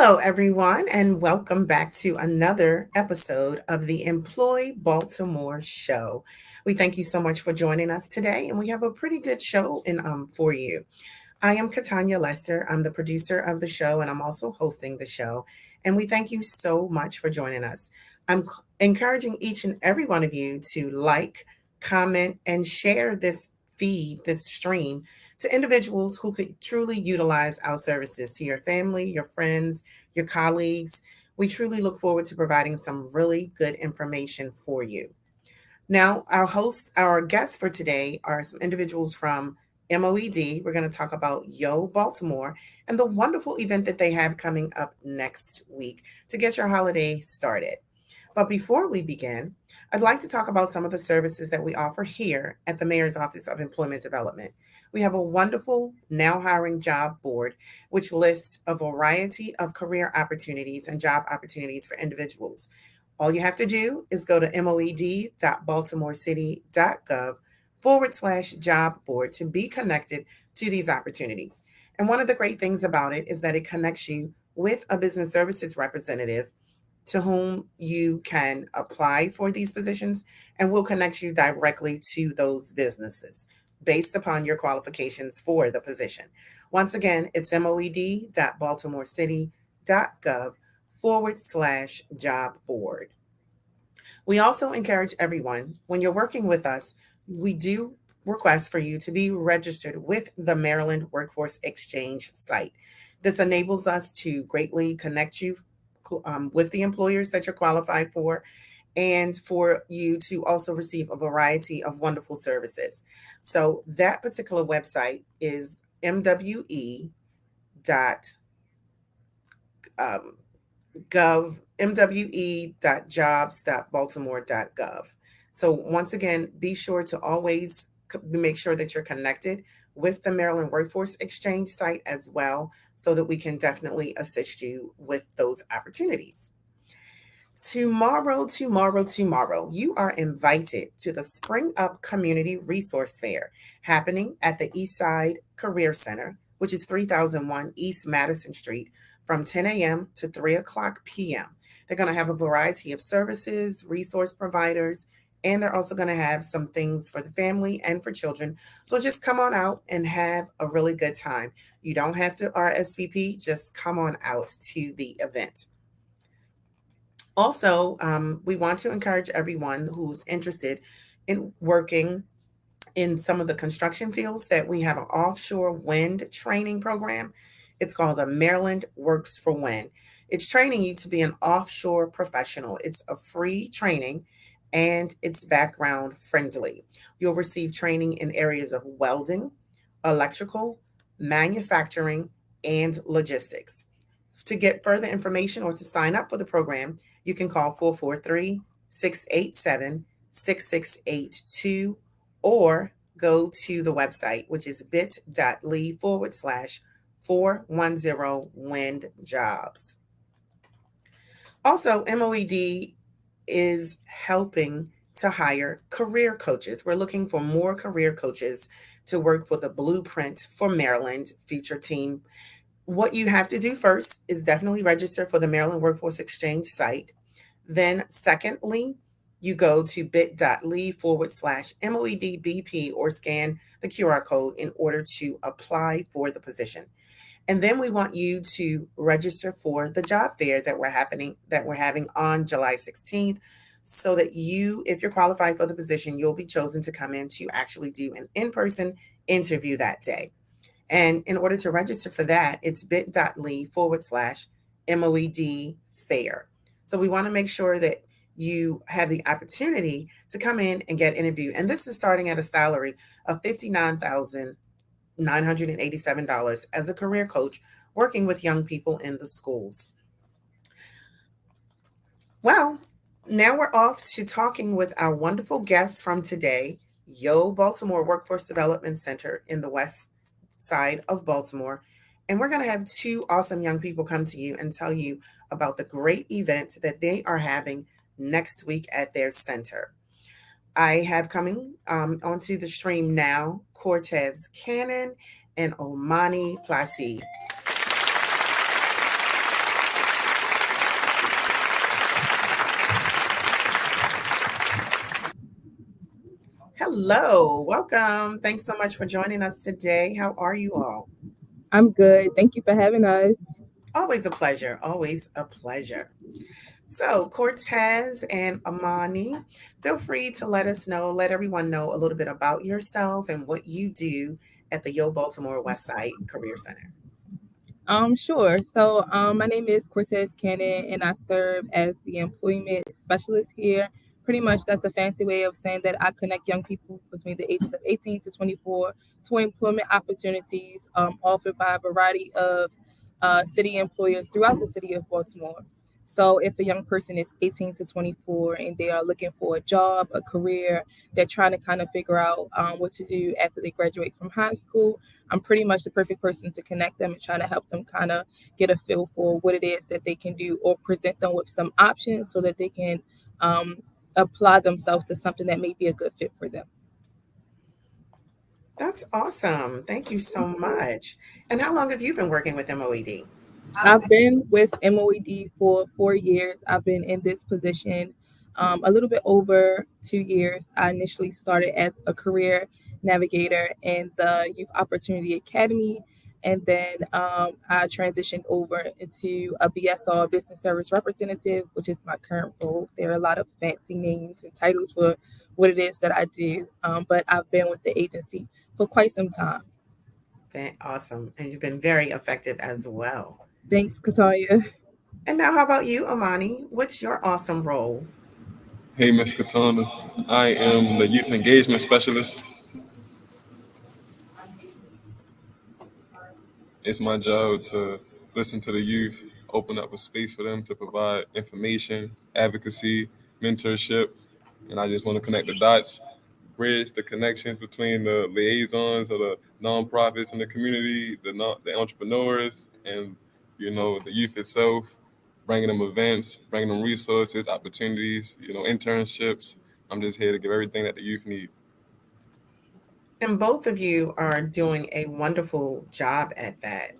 Hello, everyone, and welcome back to another episode of the Employ Baltimore Show. We thank you so much for joining us today, and we have a pretty good show for you. I am Katanya Lester. I'm the producer of the show, and I'm also hosting the show. And we thank you so much for joining us. Encouraging each and every one of you to like, comment, and share this feed, this stream, to individuals who could truly utilize our services, to your family, your friends, your colleagues. We truly look forward to providing some really good information for you. Now, our guests for today are some individuals from MOED. We're going to talk about Yo Baltimore and the wonderful event that they have coming up next week to get your holiday started. But before we begin, I'd like to talk about some of the services that we offer here at the Mayor's Office of Employment Development. We have a wonderful Now Hiring Job Board, which lists a variety of career opportunities and job opportunities for individuals. All you have to do is go to moed.baltimorecity.gov/job board to be connected to these opportunities. And one of the great things about it is that it connects you with a business services representative to whom you can apply for these positions and will connect you directly to those businesses based upon your qualifications for the position. Once again, it's moed.baltimorecity.gov/job board. We also encourage everyone, when you're working with us, we do request for you to be registered with the Maryland Workforce Exchange site. This enables us to greatly connect you with the employers that you're qualified for, and for you to also receive a variety of wonderful services. So that particular website is um, mwe.jobs.baltimore.gov. So once again, be sure to always make sure that you're connected with the Maryland Workforce Exchange site as well, so that we can definitely assist you with those opportunities. Tomorrow, you are invited to the Spring Up Community Resource Fair happening at the Eastside Career Center, which is 3001 East Madison Street, from 10 a.m. to 3 o'clock p.m. They're going to have a variety of services, resource providers, and they're also going to have some things for the family and for children. So just come on out and have a really good time. You don't have to RSVP, just come on out to the event. Also, we want to encourage everyone who's interested in working in some of the construction fields that we have an offshore wind training program. It's called the Maryland Works for Wind. It's training you to be an offshore professional. It's a free training and it's background friendly. You'll receive training in areas of welding, electrical, manufacturing, and logistics. To get further information or to sign up for the program, you can call 443-687-6682 or go to the website, which is bit.ly/410 wind Also, MOED is helping to hire career coaches. We're looking for more career coaches to work for the Blueprint for Maryland future team. What you have to do first is definitely register for the Maryland Workforce Exchange site. Then, secondly, you go to bit.ly/MOEDBP or scan the QR code in order to apply for the position. And then we want you to register for the job fair that we're having on July 16th, so that you, if you're qualified for the position, you'll be chosen to come in to actually do an in-person interview that day. And in order to register for that, it's bit.ly/MOED fair. So we want to make sure that you have the opportunity to come in and get interviewed. And this is starting at a salary of $59,987 as a career coach working with young people in the schools. Well, now we're off to talking with our wonderful guests from today, Yo Baltimore Workforce Development Center in the West Side of Baltimore. And we're going to have two awesome young people come to you and tell you about the great event that they are having next week at their center. I have coming onto the stream now Cortez Cannon and Omani Placide. Hello, welcome. Thanks so much for joining us today. How are you all? I'm good. Thank you for having us. Always a pleasure. Always a pleasure. So, Cortez and Amani, feel free to let us know, let everyone know a little bit about yourself and what you do at the Yo Baltimore Westside Career Center. Sure. My name is Cortez Cannon, and I serve as the employment specialist here. Pretty much, that's a fancy way of saying that I connect young people between the ages of 18 to 24 to employment opportunities offered by a variety of city employers throughout the city of Baltimore. So, if a young person is 18 to 24 and they are looking for a job, a career, they're trying to kind of figure out what to do after they graduate from high school. I'm pretty much the perfect person to connect them and try to help them kind of get a feel for what it is that they can do or present them with some options so that they can um, apply themselves to something that may be a good fit for them. That's awesome. Thank you so much. And how long have you been working with MOED? I've been with MOED for 4 years. I've been in this position a little bit over 2 years. I initially started as a career navigator in the Youth Opportunity Academy, and then I transitioned over into a BSR, Business Service Representative, which is my current role. There are a lot of fancy names and titles for what it is that I do, but I've been with the agency for quite some time. Awesome. And you've been very effective as well. Thanks, Kataria. And now, how about you, Amani? What's your awesome role? Hey, Ms. Katana. I am the Youth Engagement Specialist. It's my job to listen to the youth, open up a space for them to provide information, advocacy, mentorship, and I just want to connect the dots, bridge the connections between the liaisons of the nonprofits in the community, the entrepreneurs, and the youth itself, bringing them events, bringing them resources, opportunities, internships. I'm just here to give everything that the youth need. And both of you are doing a wonderful job at that.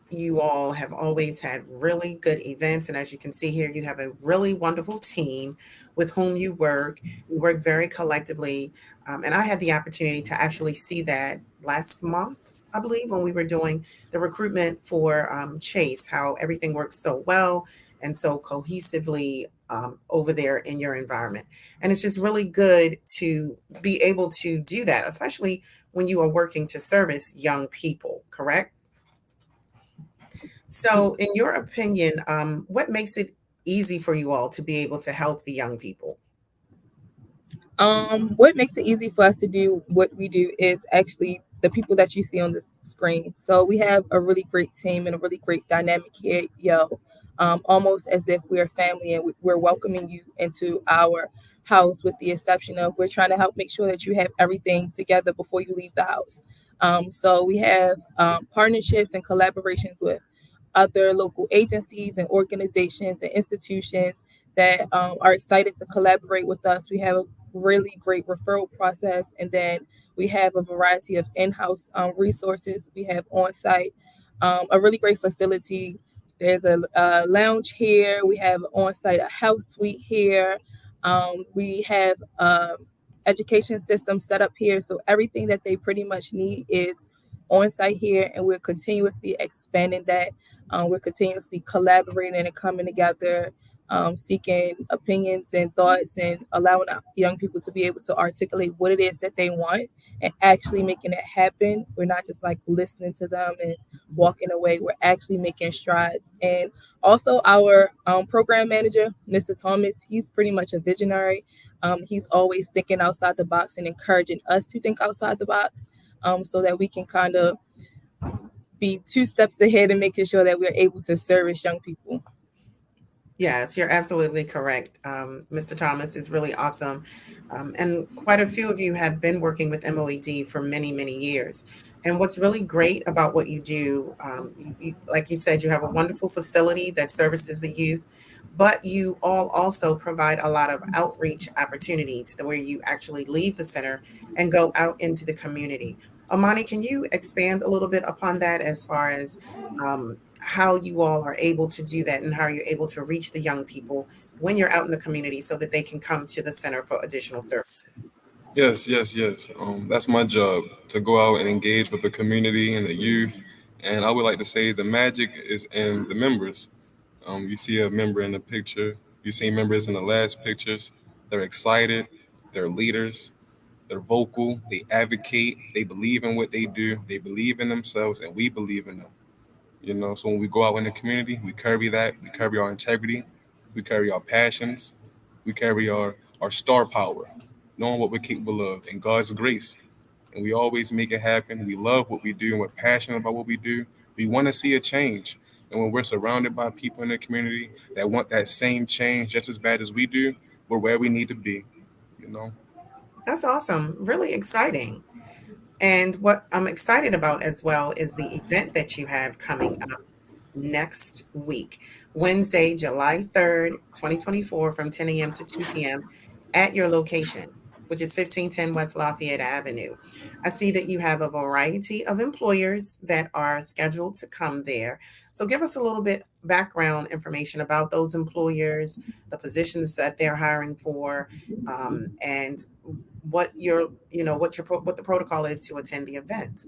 You all have always had really good events. And as you can see here, you have a really wonderful team with whom you work. You work very collectively. And I had the opportunity to actually see that last month, I believe, when we were doing the recruitment for Chase, how everything works so well and so cohesively over there in your environment. And it's just really good to be able to do that, especially when you are working to service young people, correct? So, in your opinion, what makes it easy for you all to be able to help the young people? What makes it easy for us to do what we do is actually the people that you see on the screen. So we have a really great team and a really great dynamic here, yo. Almost as if we're family and we're welcoming you into our house, with the exception of we're trying to help make sure that you have everything together before you leave the house. So we have partnerships and collaborations with other local agencies and organizations and institutions that are excited to collaborate with us. We have a really great referral process, and then we have a variety of in-house resources. We have on-site a really great facility. There's a lounge here. We have on-site a health suite here. We have education system set up here, so everything that they pretty much need is on site here, and we're continuously expanding that. We're continuously collaborating and coming together, seeking opinions and thoughts, and allowing our young people to be able to articulate what it is that they want and actually making it happen. We're not just like listening to them and walking away. We're actually making strides. And also, our program manager, Mr. Thomas, he's pretty much a visionary. He's always thinking outside the box and encouraging us to think outside the box, so that we can kind of be two steps ahead and making sure that we're able to service young people. Yes, you're absolutely correct. Mr. Thomas is really awesome. And quite a few of you have been working with MOED for many, many years. And what's really great about what you do, like you said, you have a wonderful facility that services the youth, but you all also provide a lot of outreach opportunities where you actually leave the center and go out into the community. Amani, can you expand a little bit upon that as far as how you all are able to do that and how you're able to reach the young people when you're out in the community so that they can come to the center for additional services? Yes, yes, yes. That's my job, to go out and engage with the community and the youth. And I would like to say the magic is in the members. You see a member in the picture, you see members in the last pictures. They're excited, they're leaders, they're vocal, they advocate, they believe in what they do, they believe in themselves, and we believe in them. So when we go out in the community, we carry that, we carry our integrity, we carry our passions, we carry our star power, knowing what we're capable of and God's grace. And we always make it happen. We love what we do and we're passionate about what we do. We want to see a change. And when we're surrounded by people in the community that want that same change just as bad as we do, we're where we need to be, you know? That's awesome. Really exciting. And what I'm excited about as well is the event that you have coming up next week, Wednesday, July 3rd, 2024, from 10 a.m. to 2 p.m. at your location, which is 1510 West Lafayette Avenue. I see that you have a variety of employers that are scheduled to come there. So give us a little bit background information about those employers, the positions that they're hiring for, and what the protocol is to attend the event.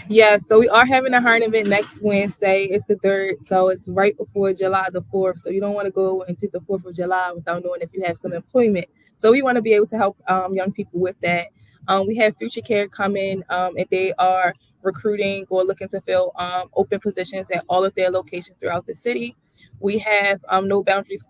Yeah, so we are having a hiring event next Wednesday. It's the third, so it's right before July the 4th. So you don't want to go into the 4th of July without knowing if you have some employment. So we want to be able to help young people with that. We have Future Care coming, and they are recruiting or looking to fill open positions at all of their locations throughout the city. We have No Boundaries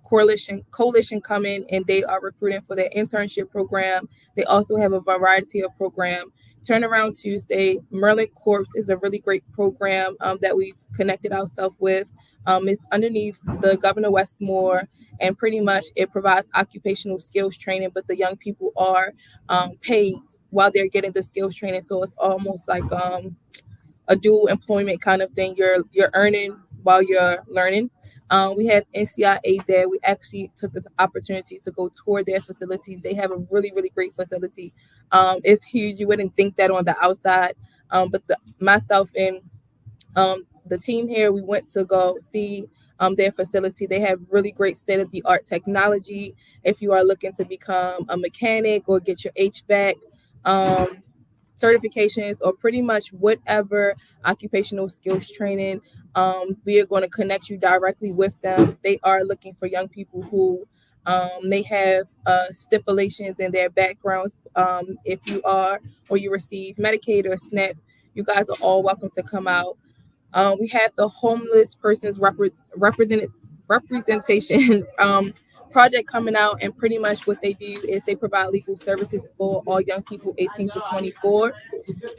Coalition coming, and they are recruiting for their internship program. They also have a variety of programs. Turnaround Tuesday, Merlin Corps is a really great program that we've connected ourselves with. It's underneath the Governor Westmore, and pretty much it provides occupational skills training, but the young people are paid while they're getting the skills training. So it's almost like a dual employment kind of thing. You're earning while you're learning. We have NCIA there. We actually took the opportunity to go tour their facility. They have a really, really great facility. It's huge. You wouldn't think that on the outside, but myself and the team here, we went to go see their facility. They have really great state of the art technology. If you are looking to become a mechanic or get your HVAC um, certifications or pretty much whatever occupational skills training, we are going to connect you directly with them. They are looking for young people who may have stipulations in their backgrounds. If you are or you receive Medicaid or SNAP, you guys are all welcome to come out. We have the homeless persons representation project coming out, and pretty much what they do is they provide legal services for all young people 18 to 24.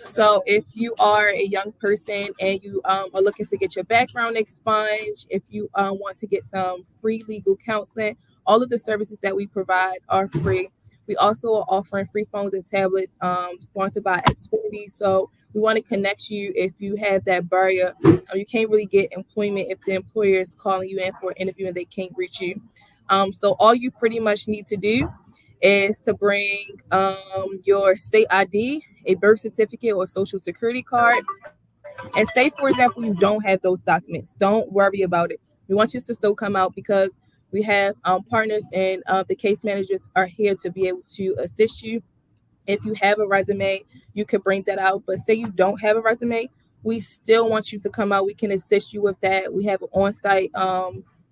So if you are a young person and you are looking to get your background expunged, if you want to get some free legal counseling, all of the services that we provide are free. We also are offering free phones and tablets, sponsored by Xfinity. So we want to connect you if you have that barrier. You can't really get employment if the employer is calling you in for an interview and they can't reach you. So all you pretty much need to do is to bring your state ID, a birth certificate, or social security card. And say, for example, you don't have those documents. Don't worry about it. We want you to still come out because we have partners and the case managers are here to be able to assist you. If you have a resume, you can bring that out. But say you don't have a resume, we still want you to come out. We can assist you with that. We have an on-site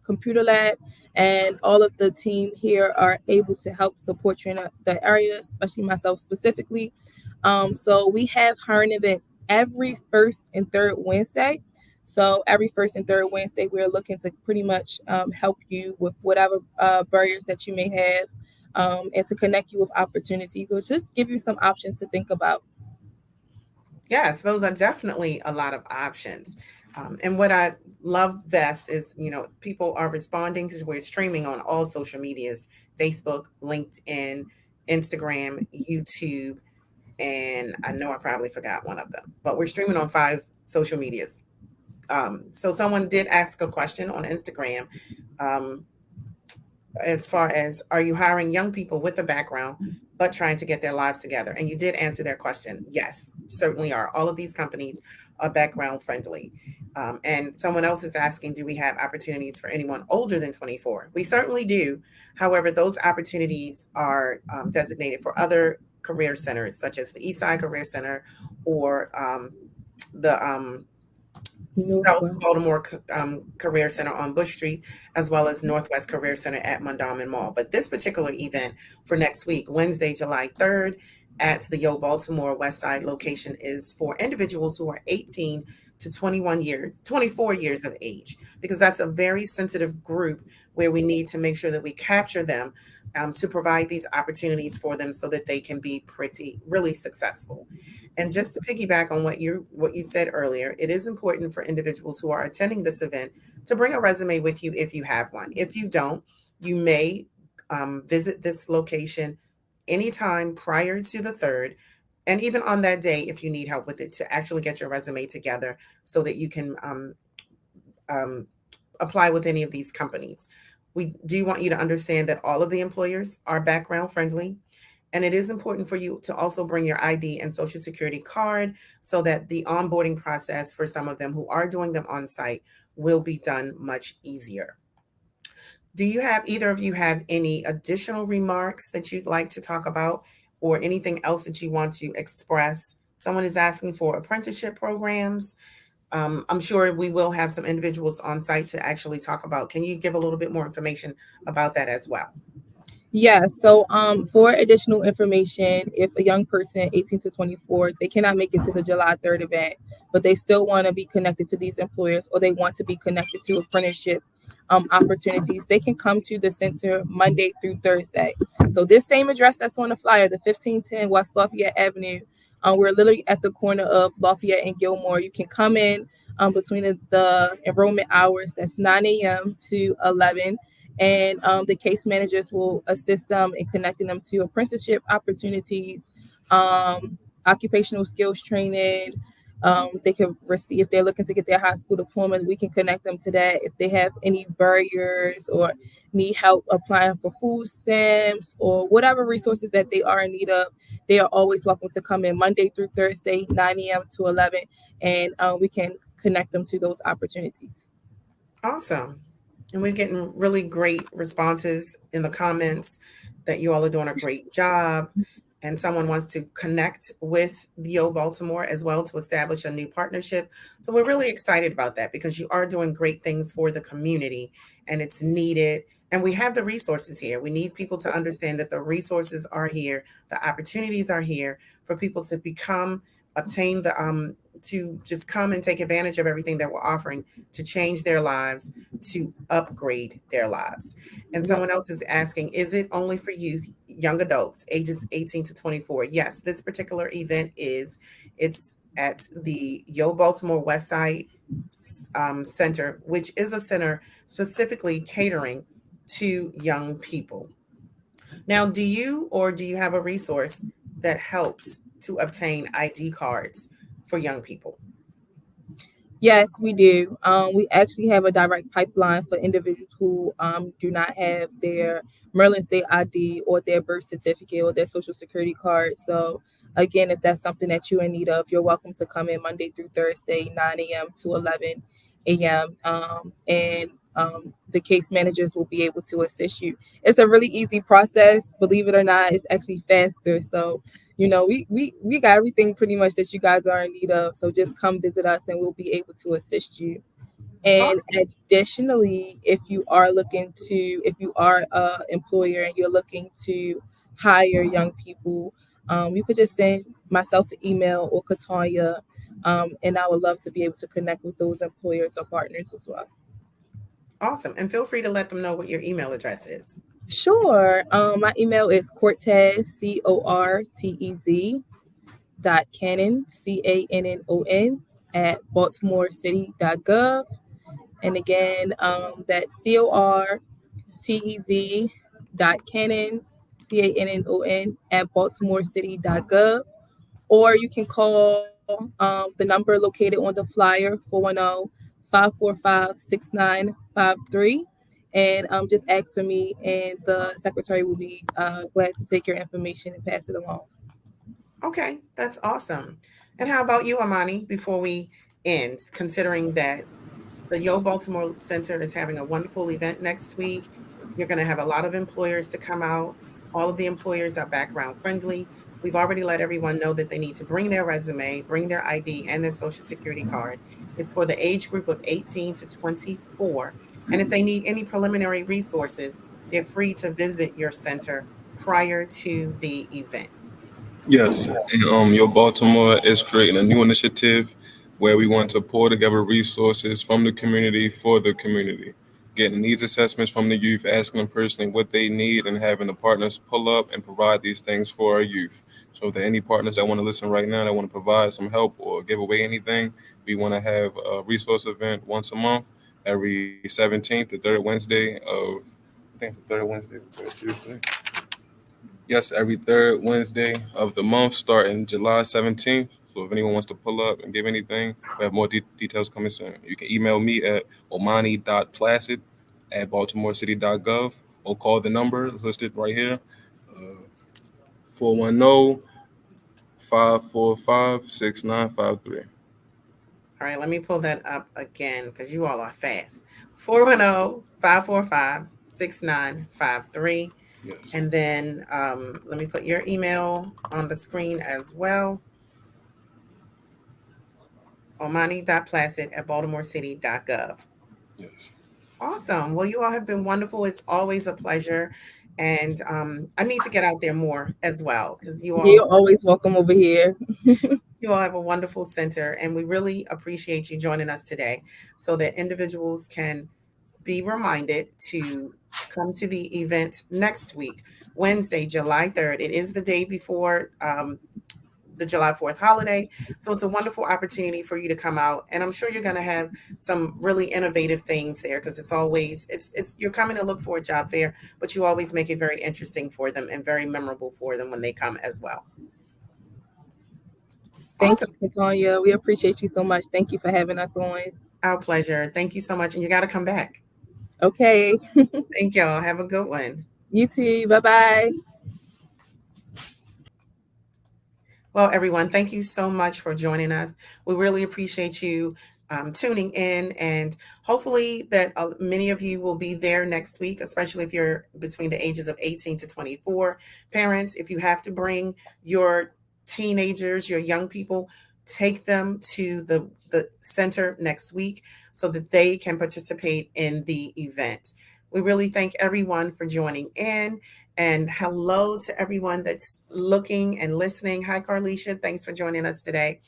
computer lab, and all of the team here are able to help support you in the area, especially myself specifically. So we have hiring events every first and third Wednesday. So every first and third Wednesday, we're looking to pretty much help you with whatever barriers that you may have, and to connect you with opportunities or just give you some options to think about. Yes, those are definitely a lot of options. And what I love best is, people are responding because we're streaming on all social medias: Facebook, LinkedIn, Instagram, YouTube, and I know I probably forgot one of them, but we're streaming on 5 social medias. So someone did ask a question on Instagram, um, as far as, are you hiring young people with a background but trying to get their lives together. And you did answer their question. Yes, certainly are. All of these companies are background friendly. And someone else is asking, do we have opportunities for anyone older than 24? We certainly do. However, those opportunities are designated for other career centers, such as the Eastside Career Center or the South Northwest. Baltimore Career Center on Bush Street, as well as Northwest Career Center at Mondawmin Mall. But this particular event for next week, Wednesday, July 3rd, at the Yo Baltimore West Side location is for individuals who are 18 to 21 years, 24 years of age, because that's a very sensitive group where we need to make sure that we capture them to provide these opportunities for them so that they can be really successful. And just to piggyback on what you said earlier, it is important for individuals who are attending this event to bring a resume with you if you have one. If you don't, you may visit this location anytime prior to the third, and even on that day if you need help with it, to actually get your resume together so that you can um, apply with any of these companies. We do want you to understand that all of the employers are background friendly. And it is important for you to also bring your ID and social security card so that the onboarding process for some of them who are doing them on site will be done much easier. Do you have either of you have any additional remarks that you'd like to talk about or anything else that you want to express? Someone is asking for apprenticeship programs. I'm sure we will have some individuals on site to actually talk about. Can you give a little bit more information about that as well? Yeah, so for additional information, if a young person 18 to 24, they cannot make it to the July 3rd event, but they still want to be connected to these employers or they want to be connected to apprenticeship opportunities, they can come to the center Monday through Thursday. So this same address that's on the flyer, the 1510 West Lafayette Avenue, we're literally at the corner of Lafayette and Gilmore. You can come in between the enrollment hours, that's 9 a.m. to 11, and the case managers will assist them in connecting them to apprenticeship opportunities, occupational skills training. They can receive, if they're looking to get their high school diploma, we can connect them to that. If they have any barriers or need help applying for food stamps or whatever resources that they are in need of, they are always welcome to come in Monday through Thursday, 9 a.m. to 11, and we can connect them to those opportunities. Awesome. And we're getting really great responses in the comments that you all are doing a great job. And someone wants to connect with the O Baltimore as well to establish a new partnership. So we're really excited about that because you are doing great things for the community and it's needed. And we have the resources here. We need people to understand that the resources are here, the opportunities are here for people to obtain to just come and take advantage of everything that we're offering to change their lives, to upgrade their lives. And Yep. someone else is asking, is it only for youth, young adults, ages 18 to 24? Yes, this particular event is. It's at the Yo Baltimore West Side Center, which is a center specifically catering to young people. Now, do you have a resource that helps to obtain ID cards for young people? Yes, we do. We actually have a direct pipeline for individuals who do not have their Maryland State ID or their birth certificate or their Social Security card. So, again, if that's something that you're in need of, you're welcome to come in Monday through Thursday, 9 a.m. to 11 a.m. And the case managers will be able to assist you. It's a really easy process. Believe it or not, it's actually faster. So, we got everything pretty much that you guys are in need of. So just come visit us and we'll be able to assist you. And Awesome. additionally, if you are a employer and you're looking to hire young people, you could just send myself an email or Katanya, and I would love to be able to connect with those employers or partners as well. Awesome. And feel free to let them know what your email address is. Sure. My email is Cortez, Cortez .cannon, CANNON, at baltimorecity.gov. And again, that's CORTEZ .cannon, at baltimorecity.gov. Or you can call the number located on the flyer, 410-545-6953. and just ask for me, and the secretary will be glad to take your information and pass it along. Okay, that's awesome. And how about you, Amani, before we end, considering that the Yo Baltimore Center is having a wonderful event next week. You're going to have a lot of employers to come out. All of the employers are background friendly. We've already let everyone know that they need to bring their resume, bring their ID, and their social security card. It's for the age group of 18 to 24. And if they need any preliminary resources, they're free to visit your center prior to the event. Yes, and your Baltimore is creating a new initiative where we want to pull together resources from the community for the community, getting needs assessments from the youth, asking them personally what they need, and having the partners pull up and provide these things for our youth. So, if there are any partners that want to listen right now that want to provide some help or give away anything, we want to have a resource event once a month, every 17th, the third Wednesday of, I think it's the third Wednesday, third Tuesday. Yes, every third Wednesday of the month, starting July 17th. So if anyone wants to pull up and give anything, we have more details coming soon. You can email me at omani.placid@baltimorecity.gov or call the number that's listed right here, 410 All right, let me pull that up again because you all are fast. 410-545-6953. Yes, And then let me put your email on the screen as well. Omani.placid@baltimorecity.gov. yes. Awesome. Well, you all have been wonderful. It's always a pleasure. And I need to get out there more as well because You're always welcome over here. you all have a wonderful center, and we really appreciate you joining us today so that individuals can be reminded to come to the event next week, Wednesday, July 3rd. It is the day before the July 4th holiday. So it's a wonderful opportunity for you to come out. And I'm sure you're going to have some really innovative things there because it's always, you're coming to look for a job fair, but you always make it very interesting for them and very memorable for them when they come as well. Thank you, Awesome. Katonya. We appreciate you so much. Thank you for having us on. Our pleasure. Thank you so much. And you got to come back. Okay. Thank y'all. Have a good one. You too. Bye bye. Well, everyone, thank you so much for joining us. We really appreciate you tuning in, and hopefully that many of you will be there next week, especially if you're between the ages of 18 to 24. Parents, if you have to bring your teenagers, your young people, take them to the center next week so that they can participate in the event. We really thank everyone for joining in. And hello to everyone that's looking and listening. Hi, Carlicia. Thanks for joining us today.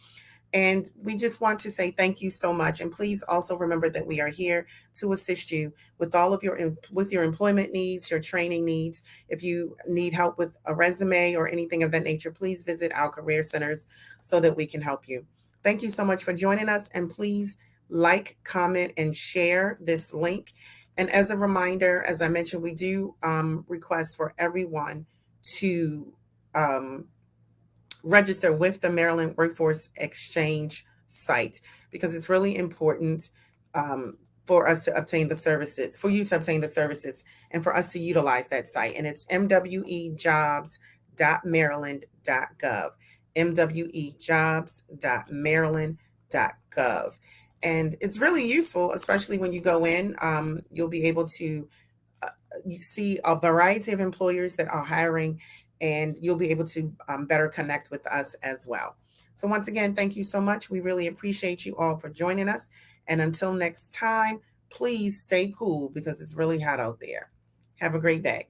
And we just want to say thank you so much. And please also remember that we are here to assist you with all of your employment needs, your training needs. If you need help with a resume or anything of that nature, please visit our career centers so that we can help you. Thank you so much for joining us. And please like, comment, and share this link. And as a reminder, as I mentioned, we do request for everyone to um, register with the Maryland Workforce Exchange site because it's really important um, for us to obtain the services, for you to obtain the services, and for us to utilize that site. And it's mwejobs.maryland.gov, mwejobs.maryland.gov. And it's really useful, especially when you go in. You'll be able to uh, you see a variety of employers that are hiring, and you'll be able to better connect with us as well. So, once again, thank you so much. We really appreciate you all for joining us. And until next time, please stay cool because it's really hot out there. Have a great day.